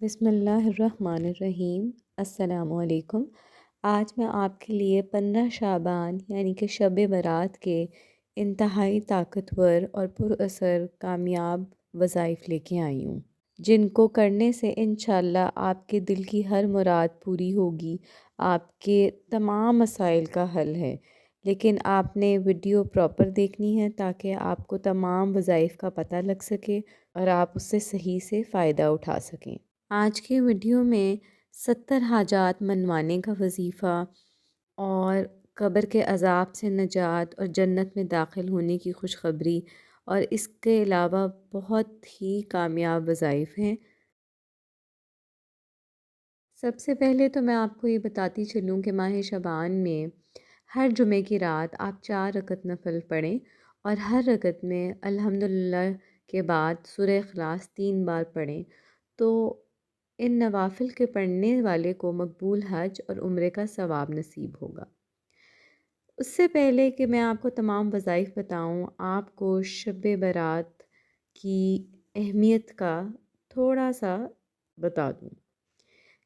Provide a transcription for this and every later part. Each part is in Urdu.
بسم اللہ الرحمن الرحیم۔ السلام علیکم۔ آج میں آپ کے لیے 15 شعبان یعنی کہ شب برات کے انتہائی طاقتور اور پر اثر کامیاب وظائف لے کے آئی ہوں، جن کو کرنے سے انشاءاللہ آپ کے دل کی ہر مراد پوری ہوگی، آپ کے تمام مسائل کا حل ہے۔ لیکن آپ نے ویڈیو پراپر دیکھنی ہے تاکہ آپ کو تمام وظائف کا پتہ لگ سکے اور آپ اس سے صحیح سے فائدہ اٹھا سکیں۔ آج کے ویڈیو میں 70 حاجات منوانے کا وظیفہ اور قبر کے عذاب سے نجات اور جنت میں داخل ہونے کی خوشخبری اور اس کے علاوہ بہت ہی کامیاب وظائف ہیں۔ سب سے پہلے تو میں آپ کو یہ بتاتی چلوں کہ ماہ شعبان میں ہر جمعے کی رات آپ 4 رکعت نفل پڑھیں اور ہر رکعت میں الحمدللہ کے بعد سورہ اخلاص 3 بار پڑھیں، تو ان نوافل کے پڑھنے والے کو مقبول حج اور عمرے کا ثواب نصیب ہوگا۔ اس سے پہلے کہ میں آپ کو تمام وظائف بتاؤں، آپ کو شب برات کی اہمیت کا تھوڑا سا بتا دوں۔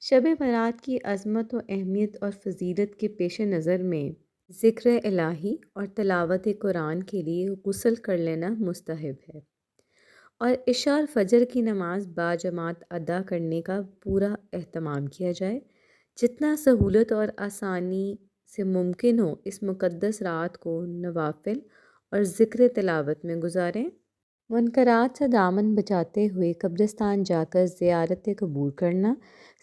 شب برات کی عظمت و اہمیت اور فضیلت کے پیش نظر میں ذکر الہی اور تلاوت قرآن کے لیے غسل کر لینا مستحب ہے، اور عشاء اور فجر کی نماز باجماعت ادا کرنے کا پورا اہتمام کیا جائے۔ جتنا سہولت اور آسانی سے ممکن ہو اس مقدس رات کو نوافل اور ذکر تلاوت میں گزاریں۔ منکرات سے دامن بچاتے ہوئے قبرستان جا کر زیارت قبول کرنا،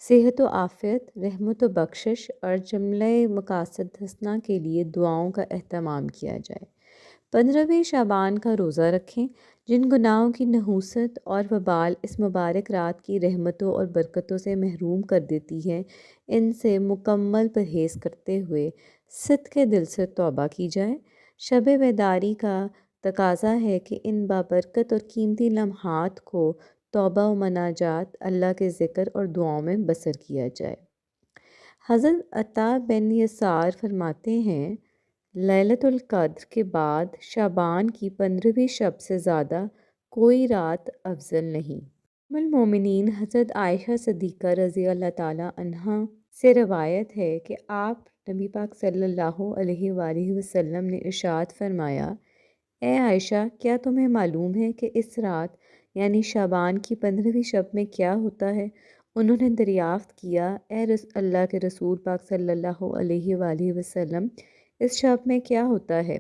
صحت و عافیت، رحمت و بخشش اور جملہ مقاصد حسنہ کے لیے دعاؤں کا اہتمام کیا جائے۔ 15ویں شعبان کا روزہ رکھیں۔ جن گناہوں کی نحوست اور وبال اس مبارک رات کی رحمتوں اور برکتوں سے محروم کر دیتی ہے، ان سے مکمل پرہیز کرتے ہوئے صدقِ دل سے توبہ کی جائے۔ شب بیداری کا تقاضا ہے کہ ان بابرکت اور قیمتی لمحات کو توبہ و مناجات، اللہ کے ذکر اور دعاؤں میں بسر کیا جائے۔ حضرت عطا بن یسار فرماتے ہیں، لیلۃ القدر کے بعد شعبان کی 15ویں شب سے زیادہ کوئی رات افضل نہیں۔ ام المومنین حضرت عائشہ صدیقہ رضی اللہ تعالیٰ عنہا سے روایت ہے کہ آپ نبی پاک صلی اللہ علیہ وآلہ وسلم نے ارشاد فرمایا، اے عائشہ، کیا تمہیں معلوم ہے کہ اس رات یعنی شعبان کی 15ویں شب میں کیا ہوتا ہے؟ انہوں نے دریافت کیا، اے اللہ کے رسول پاک صلی اللہ علیہ وآلہ وسلم، اس شب میں کیا ہوتا ہے؟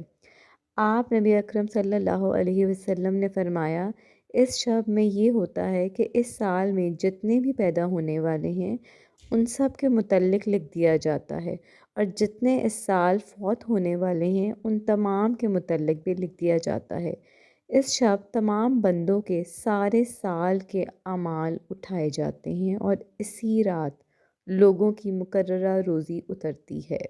آپ نبی اکرم صلی اللہ علیہ وسلم نے فرمایا، اس شب میں یہ ہوتا ہے کہ اس سال میں جتنے بھی پیدا ہونے والے ہیں ان سب کے متعلق لکھ دیا جاتا ہے، اور جتنے اس سال فوت ہونے والے ہیں ان تمام کے متعلق بھی لکھ دیا جاتا ہے۔ اس شب تمام بندوں کے سارے سال کے اعمال اٹھائے جاتے ہیں اور اسی رات لوگوں کی مقررہ روزی اترتی ہے،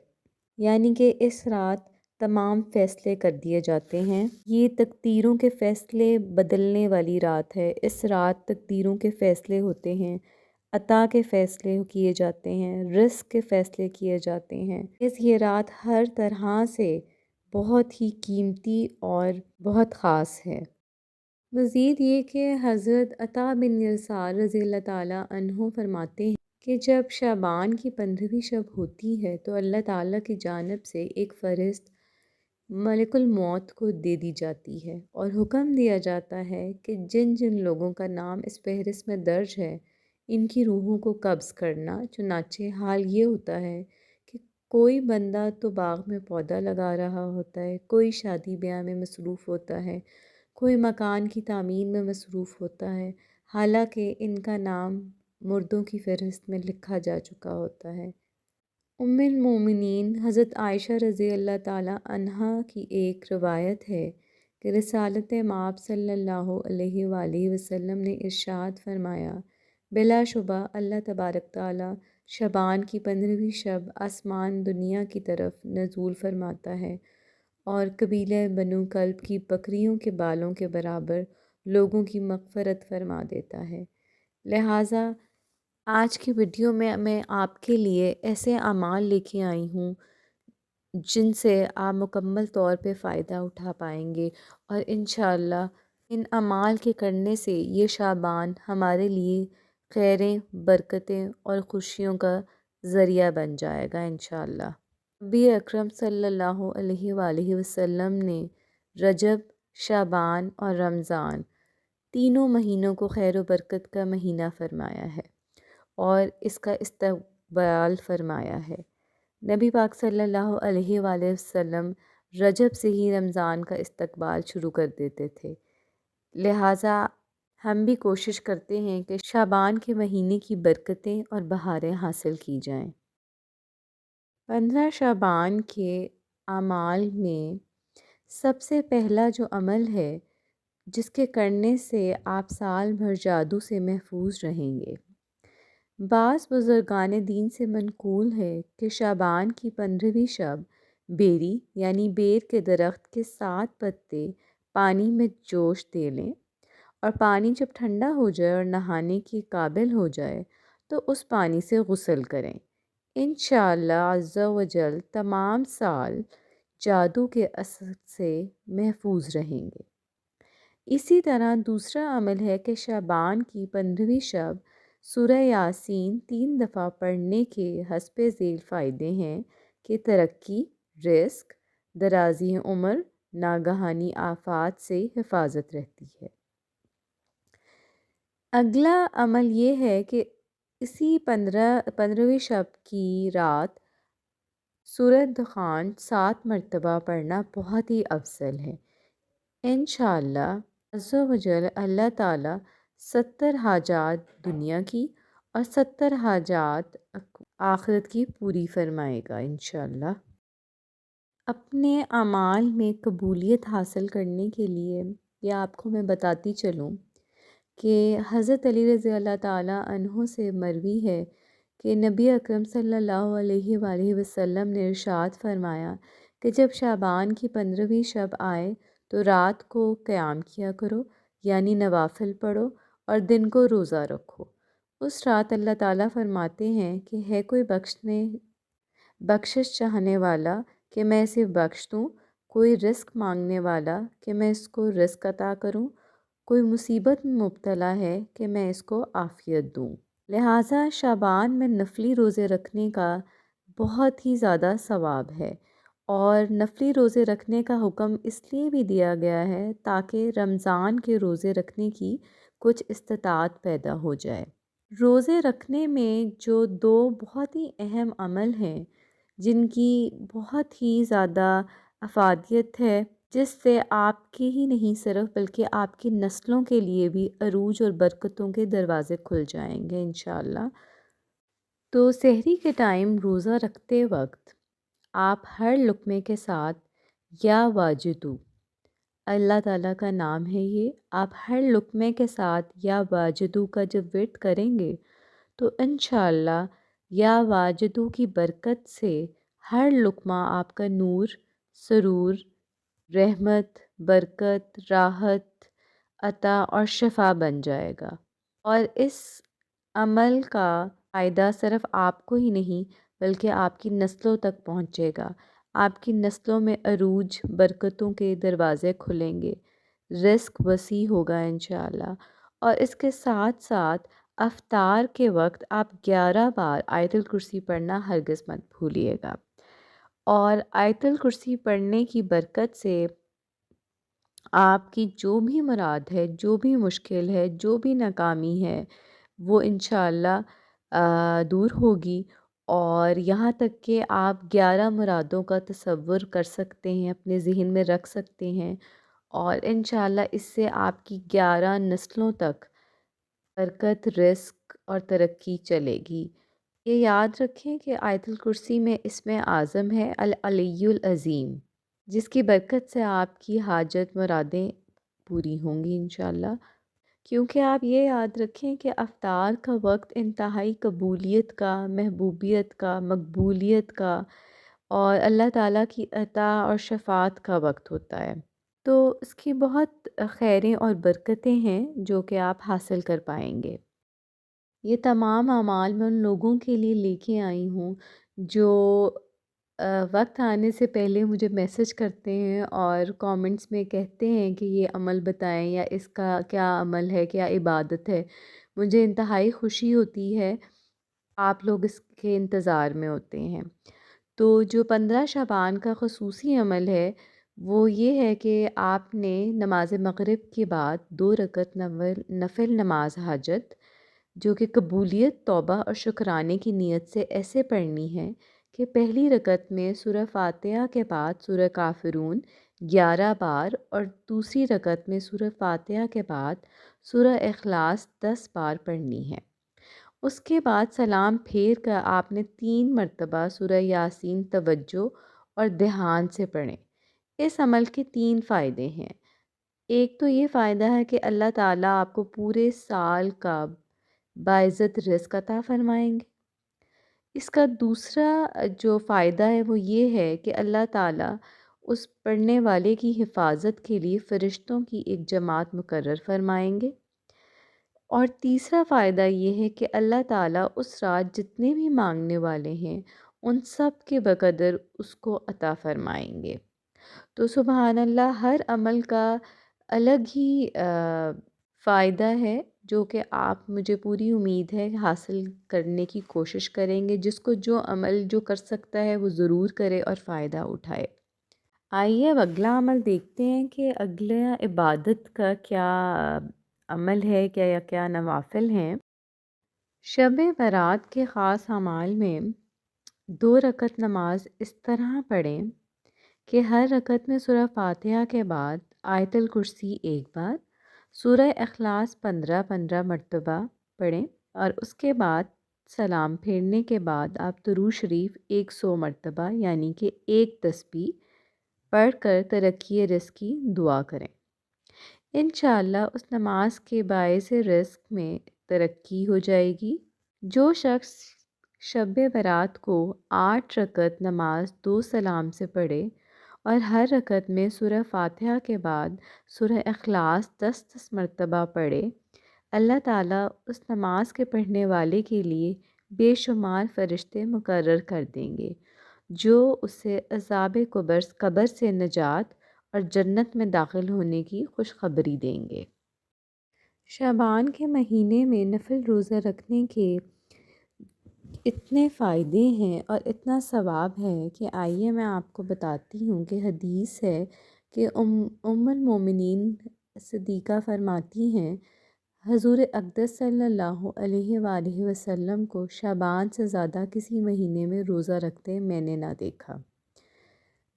یعنی کہ اس رات تمام فیصلے کر دیے جاتے ہیں۔ یہ تقدیروں کے فیصلے بدلنے والی رات ہے۔ اس رات تقدیروں کے فیصلے ہوتے ہیں، عطا کے فیصلے کیے جاتے ہیں، رزق کے فیصلے کیے جاتے ہیں۔ یہ رات ہر طرح سے بہت ہی قیمتی اور بہت خاص ہے۔ مزید یہ کہ حضرت عطا بن یسار رضی اللہ تعالیٰ عنہ فرماتے ہیں کہ جب شعبان کی 15ویں شب ہوتی ہے تو اللہ تعالیٰ کی جانب سے ایک فرشت ملک الموت کو دے دی جاتی ہے اور حکم دیا جاتا ہے کہ جن جن لوگوں کا نام اس فہرست میں درج ہے ان کی روحوں کو قبض کرنا۔ چنانچہ حال یہ ہوتا ہے کہ کوئی بندہ تو باغ میں پودا لگا رہا ہوتا ہے، کوئی شادی بیاہ میں مصروف ہوتا ہے، کوئی مکان کی تعمیر میں مصروف ہوتا ہے، حالانکہ ان کا نام مردوں کی فہرست میں لکھا جا چکا ہوتا ہے۔ ام المومنین حضرت عائشہ رضی اللہ تعالیٰ عنہا کی ایک روایت ہے کہ رسالت مآب صلی اللہ علیہ وآلہ وسلم نے ارشاد فرمایا، بلا شبہ اللہ تبارک تعالیٰ شعبان کی 15ویں شب آسمان دنیا کی طرف نزول فرماتا ہے اور قبیلہ بنو کلب کی بکریوں کے بالوں کے برابر لوگوں کی مغفرت فرما دیتا ہے۔ لہٰذا آج کی ویڈیو میں آپ کے لیے ایسے اعمال لے کے آئی ہوں جن سے آپ مکمل طور پہ فائدہ اٹھا پائیں گے، اور انشاءاللہ ان اعمال کے کرنے سے یہ شعبان ہمارے لیے خیریں، برکتیں اور خوشیوں کا ذریعہ بن جائے گا انشاءاللہ۔ نبی اکرم صلی اللہ علیہ وآلہ وسلم نے رجب، شعبان اور رمضان تینوں مہینوں کو خیر و برکت کا مہینہ فرمایا ہے اور اس کا استقبال فرمایا ہے۔ نبی پاک صلی اللہ علیہ وآلہ وسلم رجب سے ہی رمضان کا استقبال شروع کر دیتے تھے، لہٰذا ہم بھی کوشش کرتے ہیں کہ شعبان کے مہینے کی برکتیں اور بہاریں حاصل کی جائیں۔ 15 شعبان کے اعمال میں سب سے پہلا جو عمل ہے جس کے کرنے سے آپ سال بھر جادو سے محفوظ رہیں گے، بعض بزرگان دین سے منقول ہے کہ شعبان کی 15ویں شب بیری یعنی بیر کے درخت کے 7 پتے پانی میں جوش دے لیں اور پانی جب ٹھنڈا ہو جائے اور نہانے کے قابل ہو جائے تو اس پانی سے غسل کریں۔ انشاءاللہ عز و جل تمام سال جادو کے اثر سے محفوظ رہیں گے۔ اسی طرح دوسرا عمل ہے کہ شعبان کی 15ویں شب سورہ یاسین 3 دفعہ پڑھنے کے حسب ذیل فائدے ہیں کہ ترقی، رزق، درازی عمر، ناگہانی آفات سے حفاظت رہتی ہے۔ اگلا عمل یہ ہے کہ اسی 15ویں شب کی رات سورہ دخان 7 مرتبہ پڑھنا بہت ہی افضل ہے۔ انشاءاللہ عز و جل اللہ تعالیٰ 70 حاجات دنیا کی اور 70 حاجات آخرت کی پوری فرمائے گا انشاءاللہ۔ اپنے اعمال میں قبولیت حاصل کرنے کے لیے یہ آپ کو میں بتاتی چلوں کہ حضرت علی رضی اللہ تعالیٰ عنہ سے مروی ہے کہ نبی اکرم صلی اللہ علیہ وآلہ وسلم نے ارشاد فرمایا کہ جب شعبان کی 15ویں شب آئے تو رات کو قیام کیا کرو یعنی نوافل پڑھو اور دن کو روزہ رکھو۔ اس رات اللہ تعالیٰ فرماتے ہیں کہ ہے کوئی بخشش چاہنے والا کہ میں اسے بخش دوں، کوئی رزق مانگنے والا کہ میں اس کو رزق عطا کروں، کوئی مصیبت میں مبتلا ہے کہ میں اس کو عافیت دوں۔ لہٰذا شعبان میں نفلی روزے رکھنے کا بہت ہی زیادہ ثواب ہے اور نفلی روزے رکھنے کا حکم اس لیے بھی دیا گیا ہے تاکہ رمضان کے روزے رکھنے کی کچھ استطاعت پیدا ہو جائے۔ روزے رکھنے میں جو 2 بہت ہی اہم عمل ہیں جن کی بہت ہی زیادہ افادیت ہے، جس سے آپ کے ہی نہیں صرف بلکہ آپ کی نسلوں کے لیے بھی عروج اور برکتوں کے دروازے کھل جائیں گے انشاءاللہ۔ تو سحری کے ٹائم روزہ رکھتے وقت آپ ہر لقمے کے ساتھ یا واجدو، اللہ تعالیٰ کا نام ہے یہ، آپ ہر لقمے کے ساتھ یا واجدو کا جب ورد کریں گے تو انشاءاللہ یا واجدو کی برکت سے ہر لقمہ آپ کا نور، سرور، رحمت، برکت، راحت، عطا اور شفا بن جائے گا۔ اور اس عمل کا فائدہ صرف آپ کو ہی نہیں بلکہ آپ کی نسلوں تک پہنچے گا۔ آپ کی نسلوں میں عروج، برکتوں کے دروازے کھلیں گے، رزق وسیع ہوگا انشاءاللہ۔ اور اس کے ساتھ ساتھ افطار کے وقت آپ 11 بار آیت الکرسی پڑھنا ہرگز مت بھولیے گا۔ اور آیت الکرسی پڑھنے کی برکت سے آپ کی جو بھی مراد ہے، جو بھی مشکل ہے، جو بھی ناکامی ہے وہ انشاءاللہ دور ہوگی، اور یہاں تک کہ آپ 11 مرادوں کا تصور کر سکتے ہیں، اپنے ذہن میں رکھ سکتے ہیں، اور انشاءاللہ اس سے آپ کی 11 نسلوں تک برکت، رزق اور ترقی چلے گی۔ یہ یاد رکھیں کہ آیت الکرسی میں اسم اعظم ہے العلی العظیم، جس کی برکت سے آپ کی حاجت مرادیں پوری ہوں گی انشاءاللہ۔ کیونکہ آپ یہ یاد رکھیں کہ افطار کا وقت انتہائی قبولیت کا، محبوبیت کا، مقبولیت کا اور اللہ تعالیٰ کی عطا اور شفاعت کا وقت ہوتا ہے، تو اس کی بہت خیریں اور برکتیں ہیں جو کہ آپ حاصل کر پائیں گے۔ یہ تمام اعمال میں ان لوگوں کے لیے لے کے آئی ہوں جو وقت آنے سے پہلے مجھے میسج کرتے ہیں اور کامنٹس میں کہتے ہیں کہ یہ عمل بتائیں یا اس کا کیا عمل ہے، کیا عبادت ہے۔ مجھے انتہائی خوشی ہوتی ہے، آپ لوگ اس کے انتظار میں ہوتے ہیں۔ تو جو 15 شعبان کا خصوصی عمل ہے وہ یہ ہے کہ آپ نے نماز مغرب کے بعد 2 رکعت نفل نماز حاجت جو کہ قبولیت، توبہ اور شکرانے کی نیت سے ایسے پڑھنی ہے کہ پہلی رکعت میں سورہ فاتحہ کے بعد سورہ کافرون 11 بار اور دوسری رکعت میں سورہ فاتحہ کے بعد سورہ اخلاص 10 بار پڑھنی ہے۔ اس کے بعد سلام پھیر کر آپ نے 3 مرتبہ سورہ یاسین توجہ اور دھیان سے پڑھیں۔ اس عمل کے 3 فائدے ہیں۔ ایک تو یہ فائدہ ہے کہ اللہ تعالیٰ آپ کو پورے سال کا باعزت رزق عطا فرمائیں گے۔ اس کا دوسرا جو فائدہ ہے وہ یہ ہے کہ اللہ تعالیٰ اس پڑھنے والے کی حفاظت کے لیے فرشتوں کی ایک جماعت مقرر فرمائیں گے۔ اور تیسرا فائدہ یہ ہے کہ اللہ تعالیٰ اس رات جتنے بھی مانگنے والے ہیں ان سب کے بقدر اس کو عطا فرمائیں گے۔ تو سبحان اللہ، ہر عمل کا الگ ہی فائدہ ہے جو کہ آپ، مجھے پوری امید ہے، حاصل کرنے کی کوشش کریں گے۔ جس کو جو عمل جو کر سکتا ہے وہ ضرور کرے اور فائدہ اٹھائے۔ آئیے اب اگلا عمل دیکھتے ہیں کہ اگلا عبادت کا کیا عمل ہے، کیا نوافل ہیں۔ شب برات کے خاص اعمال میں 2 رکعت نماز اس طرح پڑھیں کہ ہر رکعت میں سورہ فاتحہ کے بعد آیت الکرسی 1 بار، سورہ اخلاص 15 مرتبہ پڑھیں اور اس کے بعد سلام پھیرنے کے بعد آپ درود شریف 100 مرتبہ یعنی کہ 1 تسبیح پڑھ کر ترقی رزق کی دعا کریں۔ انشاءاللہ اس نماز کے باعث رزق میں ترقی ہو جائے گی۔ جو شخص شب برات کو 8 رکعت نماز 2 سلام سے پڑھے اور ہر رکعت میں سورہ فاتحہ کے بعد سورہ اخلاص 10 مرتبہ پڑھے، اللہ تعالیٰ اس نماز کے پڑھنے والے کے لیے بے شمار فرشتے مقرر کر دیں گے جو اسے عذاب قبر سے نجات اور جنت میں داخل ہونے کی خوشخبری دیں گے۔ شعبان کے مہینے میں نفل روزہ رکھنے کے اتنے فائدے ہیں اور اتنا ثواب ہے کہ آئیے میں آپ کو بتاتی ہوں کہ حدیث ہے کہ ام المومنین صدیقہ فرماتی ہیں حضور اقدس صلی اللہ علیہ وآلہ وسلم کو شعبان سے زیادہ کسی مہینے میں روزہ رکھتے میں نے نہ دیکھا۔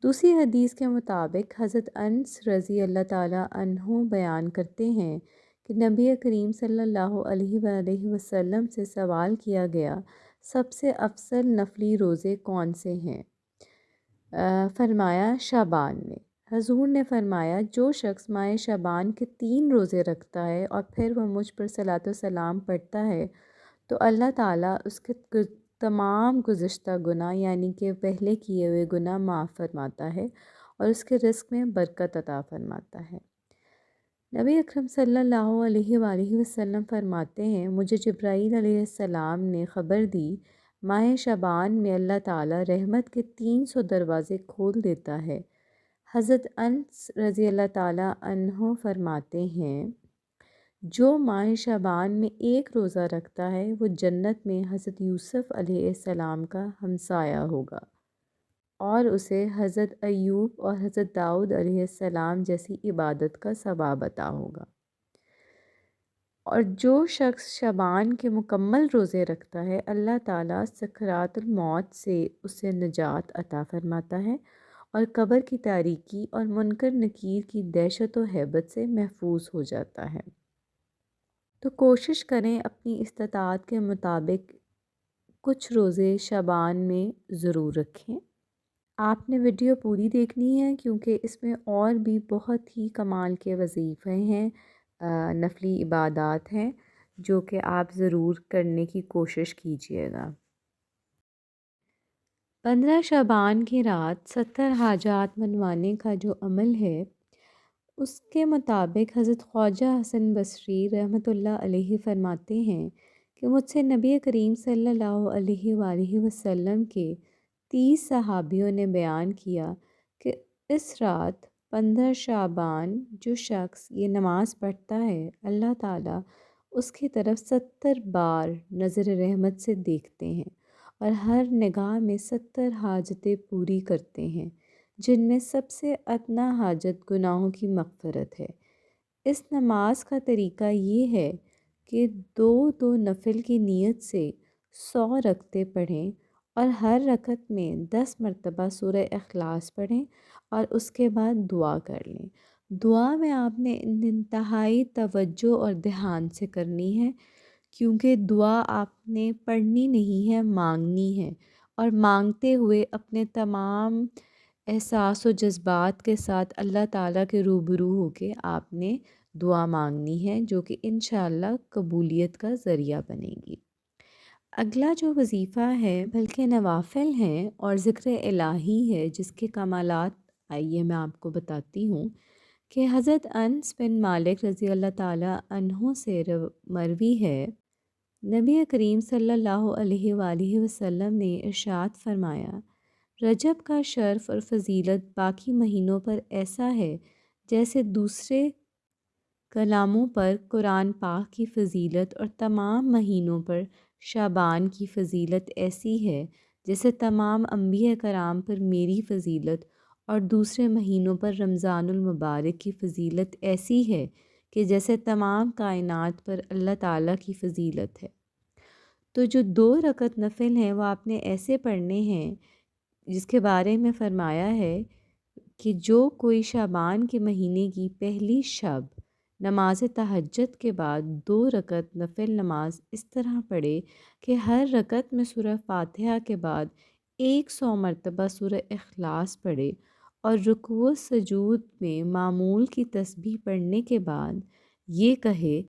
دوسری حدیث کے مطابق حضرت انس رضی اللہ تعالیٰ عنہ بیان کرتے ہیں کہ نبی کریم صلی اللہ علیہ وآلہ وسلم سے سوال کیا گیا سب سے افضل نفلی روزے کون سے ہیں؟ فرمایا شعبان میں۔ حضور نے فرمایا جو شخص ماہ شعبان کے 3 روزے رکھتا ہے اور پھر وہ مجھ پر صلاۃ و سلام پڑھتا ہے تو اللہ تعالیٰ اس کے تمام گزشتہ گناہ یعنی کہ پہلے کیے ہوئے گناہ معاف فرماتا ہے اور اس کے رزق میں برکت عطا فرماتا ہے۔ نبی اکرم صلی اللہ علیہ وآلہ وسلم فرماتے ہیں مجھے جبرائیل علیہ السلام نے خبر دی ماہ شعبان میں اللہ تعالیٰ رحمت کے 300 دروازے کھول دیتا ہے۔ حضرت انس رضی اللہ تعالیٰ عنہ فرماتے ہیں جو ماہ شعبان میں 1 روزہ رکھتا ہے وہ جنت میں حضرت یوسف علیہ السلام کا ہمسایہ ہوگا اور اسے حضرت ایوب اور حضرت داؤد علیہ السلام جیسی عبادت کا ثواب عطا ہوگا۔ اور جو شخص شعبان کے مکمل روزے رکھتا ہے اللہ تعالیٰ سکرات الموت سے اسے نجات عطا فرماتا ہے اور قبر کی تاریکی اور منکر نکیر کی دہشت و ہیبت سے محفوظ ہو جاتا ہے۔ تو کوشش کریں اپنی استطاعت کے مطابق کچھ روزے شعبان میں ضرور رکھیں۔ آپ نے ویڈیو پوری دیکھنی ہے کیونکہ اس میں اور بھی بہت ہی کمال کے وظیفے ہیں، نفلی عبادات ہیں جو کہ آپ ضرور کرنے کی کوشش کیجیے گا۔ 15 شعبان کی رات 70 حاجات منوانے کا جو عمل ہے اس کے مطابق حضرت خواجہ حسن بصری رحمۃ اللہ علیہ فرماتے ہیں کہ مجھ سے نبی کریم صلی اللہ علیہ وآلہ وسلم کے 30 صحابیوں نے بیان کیا کہ اس رات 15 شعبان جو شخص یہ نماز پڑھتا ہے اللہ تعالیٰ اس کی طرف 70 بار نظر رحمت سے دیکھتے ہیں اور ہر نگاہ میں 70 حاجتیں پوری کرتے ہیں، جن میں سب سے ادنیٰ حاجت گناہوں کی مغفرت ہے۔ اس نماز کا طریقہ یہ ہے کہ دو دو نفل کی نیت سے 100 رکعتیں پڑھیں اور ہر رکعت میں 10 مرتبہ سورہ اخلاص پڑھیں اور اس کے بعد دعا کر لیں۔ دعا میں آپ نے انتہائی توجہ اور دھیان سے کرنی ہے، کیونکہ دعا آپ نے پڑھنی نہیں ہے، مانگنی ہے، اور مانگتے ہوئے اپنے تمام احساس و جذبات کے ساتھ اللہ تعالیٰ کے روبرو ہو کے آپ نے دعا مانگنی ہے، جو کہ انشاءاللہ قبولیت کا ذریعہ بنے گی۔ اگلا جو وظیفہ ہے بلکہ نوافل ہیں اور ذکر الہی ہے، جس کے کمالات آئیے میں آپ کو بتاتی ہوں کہ حضرت انس بن مالک رضی اللہ تعالیٰ عنہ سے مروی ہے، نبی کریم صلی اللہ علیہ وآلہ وسلم نے ارشاد فرمایا، رجب کا شرف اور فضیلت باقی مہینوں پر ایسا ہے جیسے دوسرے کلاموں پر قرآن پاک کی فضیلت، اور تمام مہینوں پر شعبان کی فضیلت ایسی ہے جیسے تمام انبیاء کرام پر میری فضیلت، اور دوسرے مہینوں پر رمضان المبارک کی فضیلت ایسی ہے کہ جیسے تمام کائنات پر اللہ تعالیٰ کی فضیلت ہے۔ تو جو 2 رکعت نفل ہیں وہ آپ نے ایسے پڑھنے ہیں، جس کے بارے میں فرمایا ہے کہ جو کوئی شعبان کے مہینے کی پہلی شب نماز تہجد کے بعد 2 رکعت نفل نماز اس طرح پڑھے کہ ہر رکعت میں سورہ فاتحہ کے بعد 100 مرتبہ سورہ اخلاص پڑھے، اور رکوع و سجود میں معمول کی تسبیح پڑھنے کے بعد یہ کہے،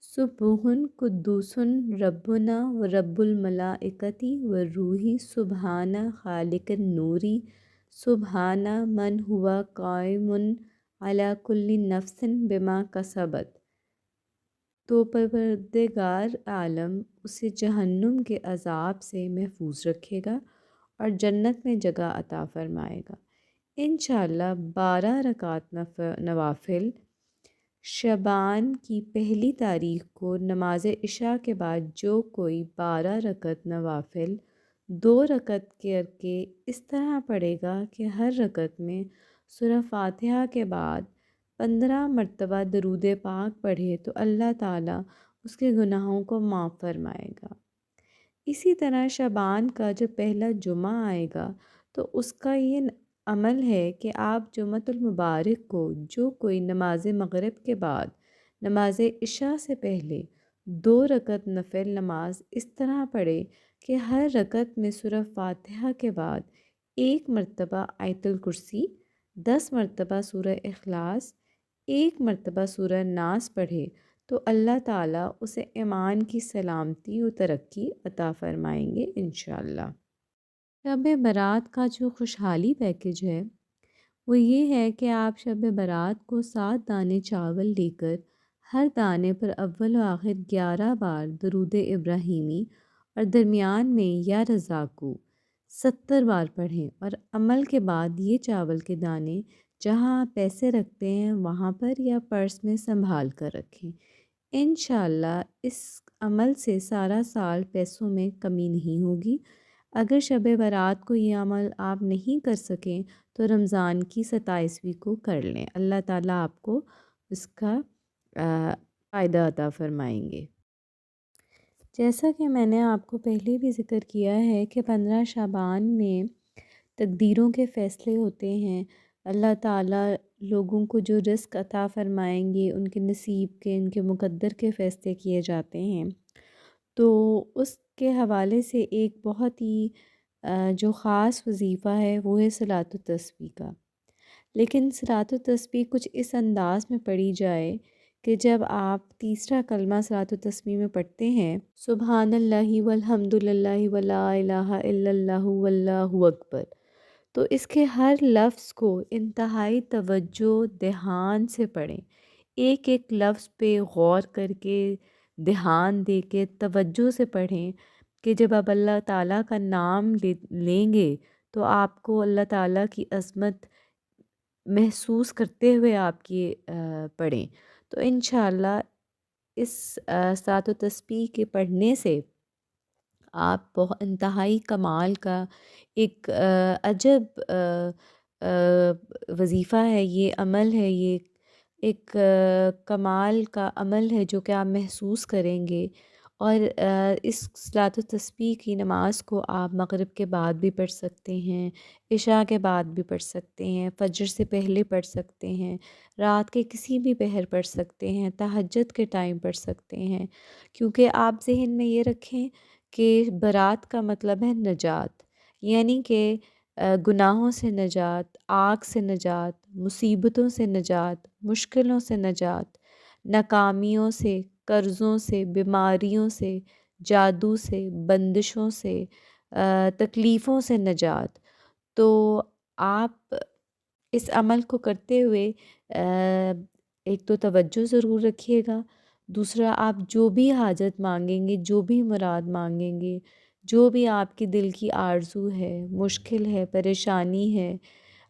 سبوح قدوس ربنا و رب الملائکۃ والروح سبحان خالق النور سبحان من ہوا قائم علی کل نفس بما کسبت۔ تو پروردگار عالم اسے جہنم کے عذاب سے محفوظ رکھے گا اور جنت میں جگہ عطا فرمائے گا۔ انشاءاللہ 12 رکعت نوافل شعبان کی پہلی تاریخ کو نماز عشاء کے بعد جو کوئی 12 رکعت نوافل 2 رکعت کر کے اس طرح پڑھے گا کہ ہر رکعت میں سورہ فاتحہ کے بعد 15 مرتبہ درود پاک پڑھے تو اللہ تعالیٰ اس کے گناہوں کو معاف فرمائے گا۔ اسی طرح شعبان کا جو پہلا جمعہ آئے گا تو اس کا یہ عمل ہے کہ آپ جمعۃ المبارک کو جو کوئی نماز مغرب کے بعد نماز عشاء سے پہلے 2 رکعت نفل نماز اس طرح پڑھے کہ ہر رکعت میں سورہ فاتحہ کے بعد 1 مرتبہ آیت الکرسی، 10 مرتبہ سورہ اخلاص، 1 مرتبہ سورہ ناس پڑھے تو اللہ تعالیٰ اسے ایمان کی سلامتی و ترقی عطا فرمائیں گے انشاءاللہ۔ شب برات کا جو خوشحالی پیکج ہے وہ یہ ہے کہ آپ شب برات کو 7 دانے چاول لے کر ہر دانے پر اول و آخر 11 بار درود ابراہیمی اور درمیان میں یا رزاقو 70 بار پڑھیں، اور عمل کے بعد یہ چاول کے دانے جہاں آپ پیسے رکھتے ہیں وہاں پر یا پرس میں سنبھال کر رکھیں۔ انشاءاللہ اس عمل سے سارا سال پیسوں میں کمی نہیں ہوگی۔ اگر شب برات کو یہ عمل آپ نہیں کر سکیں تو رمضان کی 27ویں کو کر لیں، اللہ تعالیٰ آپ کو اس کا فائدہ عطا فرمائیں گے۔ جیسا کہ میں نے آپ کو پہلے بھی ذکر کیا ہے کہ 15 شعبان میں تقدیروں کے فیصلے ہوتے ہیں، اللہ تعالیٰ لوگوں کو جو رزق عطا فرمائیں گے ان کے نصیب کے، ان کے مقدر کے فیصلے کیے جاتے ہیں۔ تو اس کے حوالے سے ایک بہت ہی جو خاص وظیفہ ہے وہ ہے صلاۃ التسبیح کا، لیکن صلاۃ التسبیح کچھ اس انداز میں پڑھی جائے کہ جب آپ تیسرا کلمہ صلاۃ التسبیح میں پڑھتے ہیں، سبحان اللہ والحمد للہ ولا الہ الا اللہ واللہ اکبر، تو اس کے ہر لفظ کو انتہائی توجہ دھیان سے پڑھیں، ایک ایک لفظ پہ غور کر کے دھیان دے کے توجہ سے پڑھیں کہ جب آپ اللہ تعالیٰ کا نام لیں گے تو آپ کو اللہ تعالیٰ کی عظمت محسوس کرتے ہوئے آپ کی پڑھیں۔ تو انشاءاللہ اس صلاۃ و تسبیح کے پڑھنے سے آپ بہت انتہائی کمال کا ایک عجب وظیفہ ہے، یہ عمل ہے، یہ ایک کمال کا عمل ہے جو کہ آپ محسوس کریں گے۔ اور اس صلاۃ و تسبیح کی نماز کو آپ مغرب کے بعد بھی پڑھ سکتے ہیں، عشاء کے بعد بھی پڑھ سکتے ہیں، فجر سے پہلے پڑھ سکتے ہیں، رات کے کسی بھی پہر پڑھ سکتے ہیں، تہجد کے ٹائم پڑھ سکتے ہیں، کیونکہ آپ ذہن میں یہ رکھیں کہ برات کا مطلب ہے نجات، یعنی کہ گناہوں سے نجات، آگ سے نجات، مصیبتوں سے نجات، مشکلوں سے نجات، ناکامیوں سے، قرضوں سے، بیماریوں سے، جادو سے، بندشوں سے، تکلیفوں سے نجات۔ تو آپ اس عمل کو کرتے ہوئے ایک تو توجہ ضرور رکھیے گا، دوسرا آپ جو بھی حاجت مانگیں گے، جو بھی مراد مانگیں گے، جو بھی آپ کی دل کی آرزو ہے، مشکل ہے، پریشانی ہے،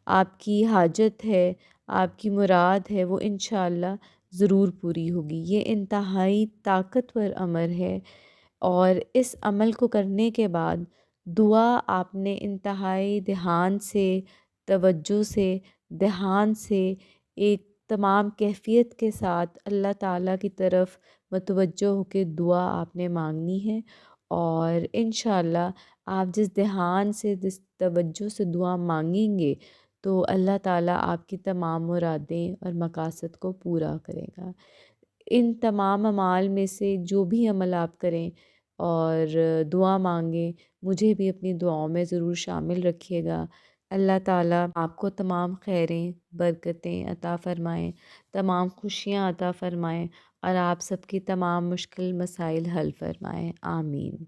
آپ کی حاجت ہے، آپ کی مراد ہے، وہ انشاءاللہ ضرور پوری ہوگی۔ یہ انتہائی طاقتور عمل ہے، اور اس عمل کو کرنے کے بعد دعا آپ نے انتہائی دھیان سے، توجہ سے، دھیان سے، ایک تمام کیفیت کے ساتھ اللہ تعالیٰ کی طرف متوجہ ہو کے دعا آپ نے مانگنی ہے، اور انشاءاللہ آپ جس دھیان سے، جس توجہ سے دعا مانگیں گے تو اللہ تعالیٰ آپ کی تمام مرادیں اور مقاصد کو پورا کرے گا۔ ان تمام اعمال میں سے جو بھی عمل آپ کریں اور دعا مانگیں، مجھے بھی اپنی دعاؤں میں ضرور شامل رکھیے گا۔ اللہ تعالیٰ آپ کو تمام خیریں، برکتیں عطا فرمائیں، تمام خوشیاں عطا فرمائیں، اور آپ سب کی تمام مشکل مسائل حل فرمائیں، آمین۔